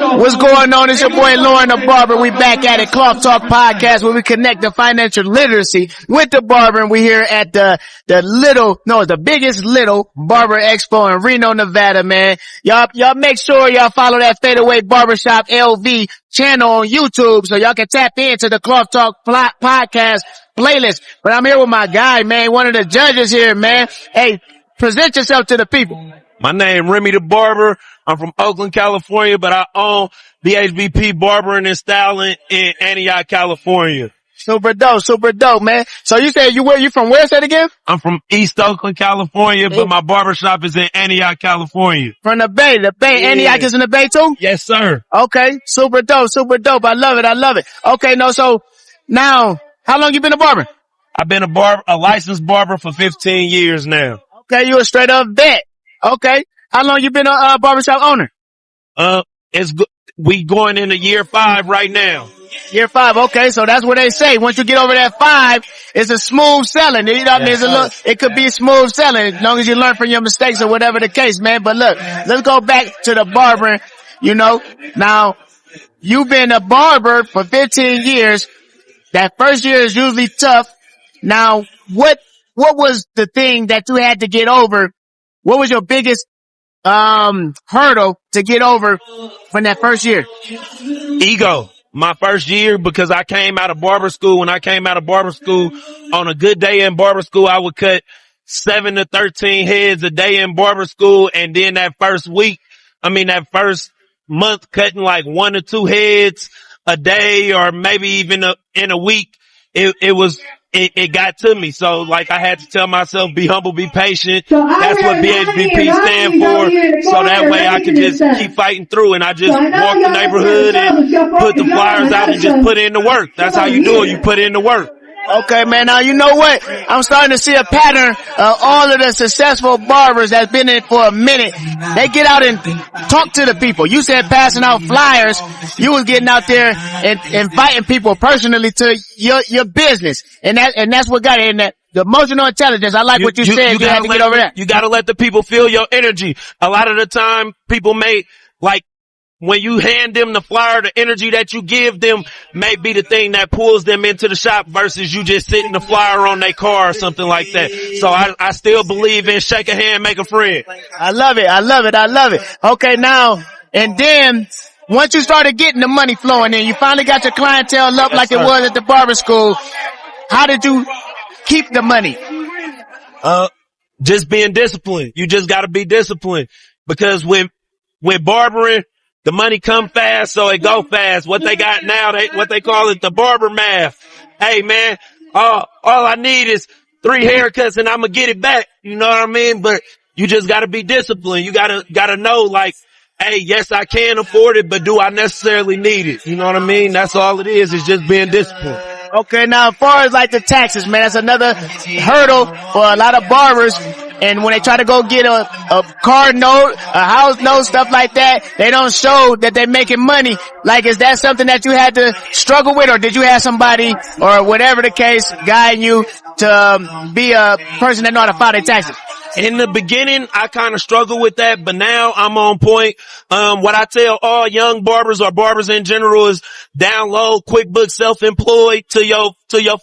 What's going on? It's your boy Lauren the Barber. We back at it. Cloth Talk Podcast, where we connect the financial literacy with the barber. And we here at the biggest little barber expo in Reno, Nevada, man. Y'all make sure y'all follow that Fadeaway Barbershop LV channel on YouTube so y'all can tap into the Cloth Talk Podcast playlist. But I'm here with my guy, man, one of the judges here, man. Hey, present yourself to the people. My name Remy Da Barber. I'm from Oakland, California, but I own BHBP Barbering and Styling in Antioch, California. Super dope, man. So you said you from where, said again? I'm from East Oakland, California, but my barbershop is in Antioch, California. From the Bay. The Bay, yeah. Antioch is in the Bay too? Yes, sir. Okay. Super dope. I love it. Okay, so now, how long you been a barber? I've been a licensed barber for 15 years now. Okay, you a straight up vet. Okay. How long you been a barbershop owner? We going into year 5 right now. Year 5. Okay. So that's what they say. Once you get over that 5, it's a smooth selling. You know what I mean? It could be smooth selling as long as you learn from your mistakes or whatever the case, man. But look, let's go back to the barbering, Now, you've been a barber for 15 years. That first year is usually tough. Now, what was the thing that you had to get over? What was your biggest hurdle to get over from that first year? Ego. My first year, because I came out of barber school. When I came out of barber school, on a good day in barber school, I would cut 7 to 13 heads a day in barber school. And then that first month, cutting like 1 or 2 heads a day, or maybe even in a week. It got to me. So like I had to tell myself, be humble, be patient. That's what BHBP stand for. So that way I could just keep fighting through, and I just walk the neighborhood and put the flyers out and just put in the work. That's how you do it. You put in the work. Okay, man. Now, you know what? I'm starting to see a pattern of all of the successful barbers that's been in it for a minute. They get out and talk to the people. You said passing out flyers. You was getting out there and inviting people personally to your business. And that's what got it in that. The emotional intelligence. I like what you said. You had to get over that. You gotta let the people feel your energy. A lot of the time people may when you hand them the flyer, the energy that you give them may be the thing that pulls them into the shop versus you just sitting the flyer on their car or something like that. So I still believe in shake a hand, make a friend. I love it. Okay, now, and then once you started getting the money flowing in, you finally got your clientele up like it was at the barber school. How did you keep the money? Just being disciplined. You just gotta be disciplined, because with barbering, the money come fast, so it go fast. What they got now, what they call it, the barber math. Hey man, all I need is 3 haircuts and I'm gonna get it back. You know what I mean? But you just gotta be disciplined. You gotta know, like, hey, yes, I can afford it, but do I necessarily need it? You know what I mean? That's all it is just being disciplined. Okay, now as far as like the taxes, man, that's another hurdle for a lot of barbers. And when they try to go get a car note, a house note, stuff like that, they don't show that they're making money. Like, is that something that you had to struggle with, or did you have somebody, or whatever the case, guiding you to be a person that know how to file their taxes? In the beginning, I kind of struggled with that, but now I'm on point. What I tell all young barbers or barbers in general is download QuickBooks Self-Employed to your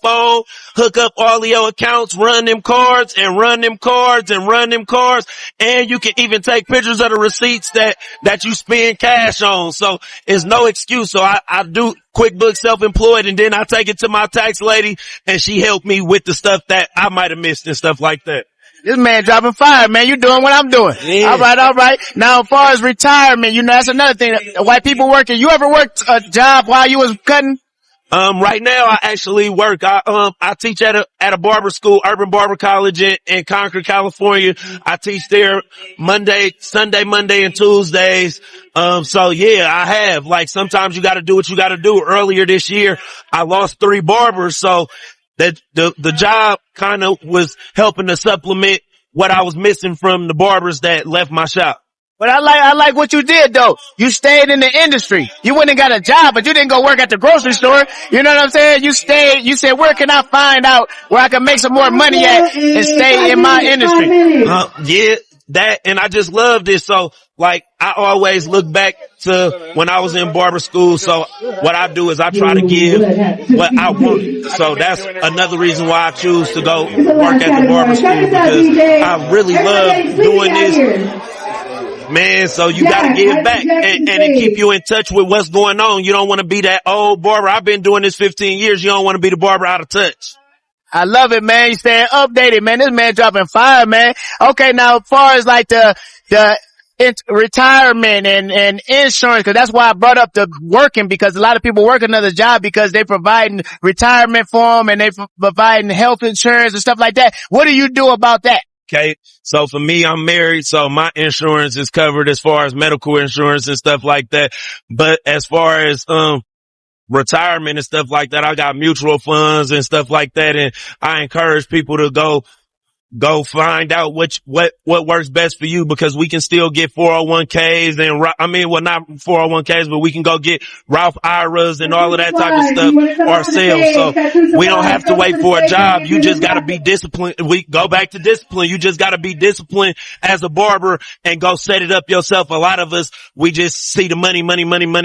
phone, hook up all of your accounts, run them cards, and you can even take pictures of the receipts that you spend cash on. So it's no excuse. So I do QuickBooks Self-Employed, and then I take it to my tax lady, and she helped me with the stuff that I might have missed and stuff like that. This man dropping fire, man. You doing what I'm doing. Yeah. All right. Now, as far as retirement, that's another thing. White people working. You ever worked a job while you was cutting? Right now I actually work. I teach at a barber school, Urban Barber College in Concord, California. I teach there Sunday, Monday, and Tuesdays. So yeah, I have. Like, sometimes you gotta do what you gotta do. Earlier this year, I lost 3 barbers, so that the job kind of was helping to supplement what I was missing from the barbers that left my shop. But I like what you did though. You stayed in the industry. You wouldn't have got a job, but you didn't go work at the grocery store. You know what I'm saying? You said, where can I find out where I can make some more money at and stay in my industry? Yeah. that, and I just love this. So like I always look back to when I was in barber school. So what I do is I try to give what I wanted. So that's another reason why I choose to go work at the barber school, because I really love doing this. Man, so you gotta give back and it keep you in touch with what's going on. You don't want to be that old barber. I've been doing this 15 years. You don't want to be the barber out of touch. I love it, man. You staying updated, man. This man dropping fire, man. Okay, now as far as like the retirement and insurance, because that's why I brought up the working, because a lot of people work another job because they providing retirement for them and they providing health insurance and stuff like that. What do you do about that? Okay. So for me, I'm married, so my insurance is covered as far as medical insurance and stuff like that. But as far as, retirement and stuff like that, I got mutual funds and stuff like that. And I encourage people to go find out what works best for you, because we can still get 401ks and, well, not 401ks, but we can go get Ralph IRAs and all of that type of stuff ourselves. So we don't have to wait for a job. You just gotta be disciplined. We go back to discipline. You just gotta be disciplined as a barber and go set it up yourself. A lot of us, we just see the money.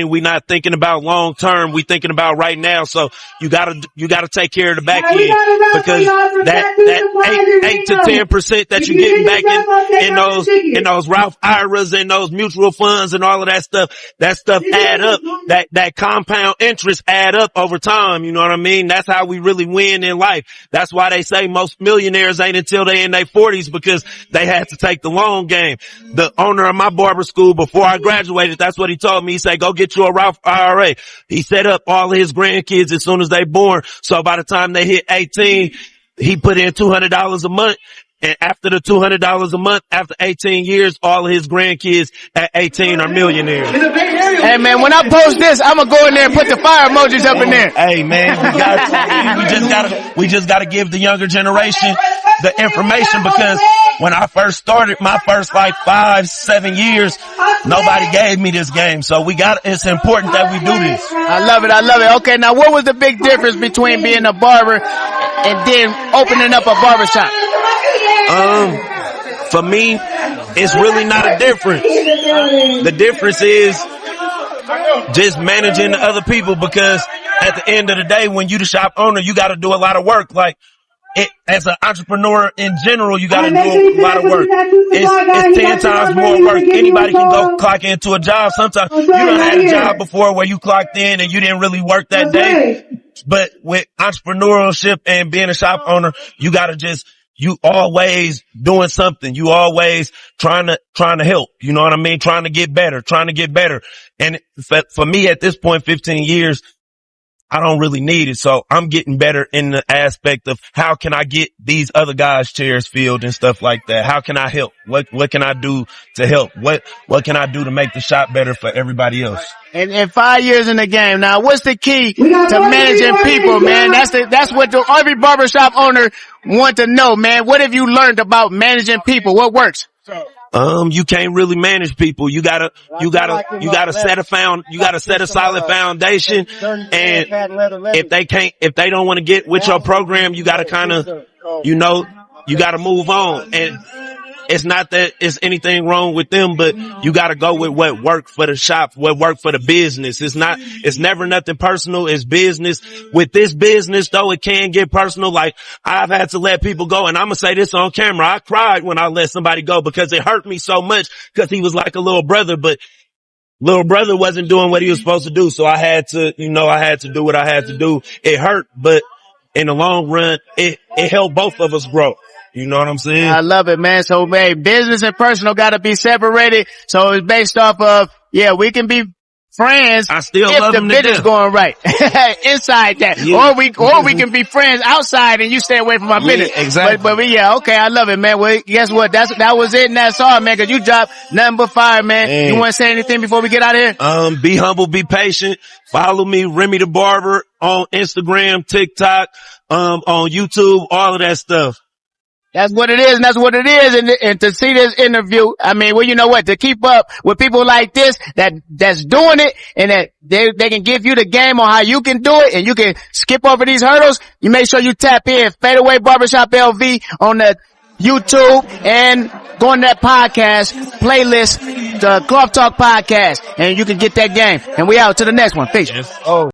We not thinking about long term. We thinking about right now. So you gotta take care of the back end, because that 8 to 10% that you're getting back in those Ralph IRAs and those mutual funds and all of that stuff add up. That compound interest add up over time. You know what I mean? That's how we really win in life. That's why they say most millionaires ain't until they in their 40s, because they had to take the long game. The owner of my barber school, before I graduated, that's what he told me. He said, go get you a Ralph IRA. He set up all of his grandkids as soon as they born. So by the time they hit 18, he put in $200 a month, and after the $200 a month, after 18 years, all of his grandkids at 18 are millionaires. Hey man, when I post this, I'm gonna go in there and put the fire emojis up in there. Hey man, we just gotta give the younger generation the information, because when I first started, my first like 5-7 years, nobody gave me this game. So it's important that we do this. I love it. Okay, now what was the big difference between being a barber and then opening up a barbershop? For me, it's really not a difference. The difference is just managing the other people, because at the end of the day, when you the shop owner, you gotta do a lot of work. Like, as an entrepreneur in general, you gotta do a lot of work. It's 10 times more work. Anybody can go clock into a job. Sometimes you done had a job before where you clocked in and you didn't really work that day. But with entrepreneurship and being a shop owner, you always doing something. You always trying to help. You know what I mean? Trying to get better. And for me at this point, 15 years, I don't really need it. So I'm getting better in the aspect of how can I get these other guys' chairs filled and stuff like that? How can I help? What can I do to help? What can I do to make the shop better for everybody else? And 5 years in the game. Now, what's the key to managing people, man? That's what every barbershop owner want to know, man. What have you learned about managing people? What works? You can't really manage people. You gotta set a solid foundation. And if they don't want to get with your program, you gotta you gotta move on. And it's not that it's anything wrong with them, but you gotta go with what worked for the shop, what worked for the business. It's never nothing personal. It's business. With this business though, it can get personal. Like, I've had to let people go, and I'm gonna say this on camera. I cried when I let somebody go because it hurt me so much, because he was like a little brother, but little brother wasn't doing what he was supposed to do. So I had to do what I had to do. It hurt, but in the long run, it helped both of us grow. You know what I'm saying? I love it, man. So, man, business and personal got to be separated. So it's based off of, we can be friends. I still if love the business going right inside that, or we can be friends outside and you stay away from my business. Exactly. But okay, I love it, man. Well, guess what? That was it, and that's all, man. Because you dropped nothing but fire, man. You want to say anything before we get out of here? Be humble, be patient. Follow me, Remy Da Barber, on Instagram, TikTok, on YouTube, all of that stuff. That's what it is, and that's what it is. And to see this interview, I mean, well, you know what? To keep up with people like this, that's doing it, and that they can give you the game on how you can do it, and you can skip over these hurdles. You make sure you tap in Fadeaway Barbershop LV on the YouTube, and go on that podcast playlist, the Cloth Talk podcast, and you can get that game. And we out to the next one. Peace. Yes. Oh.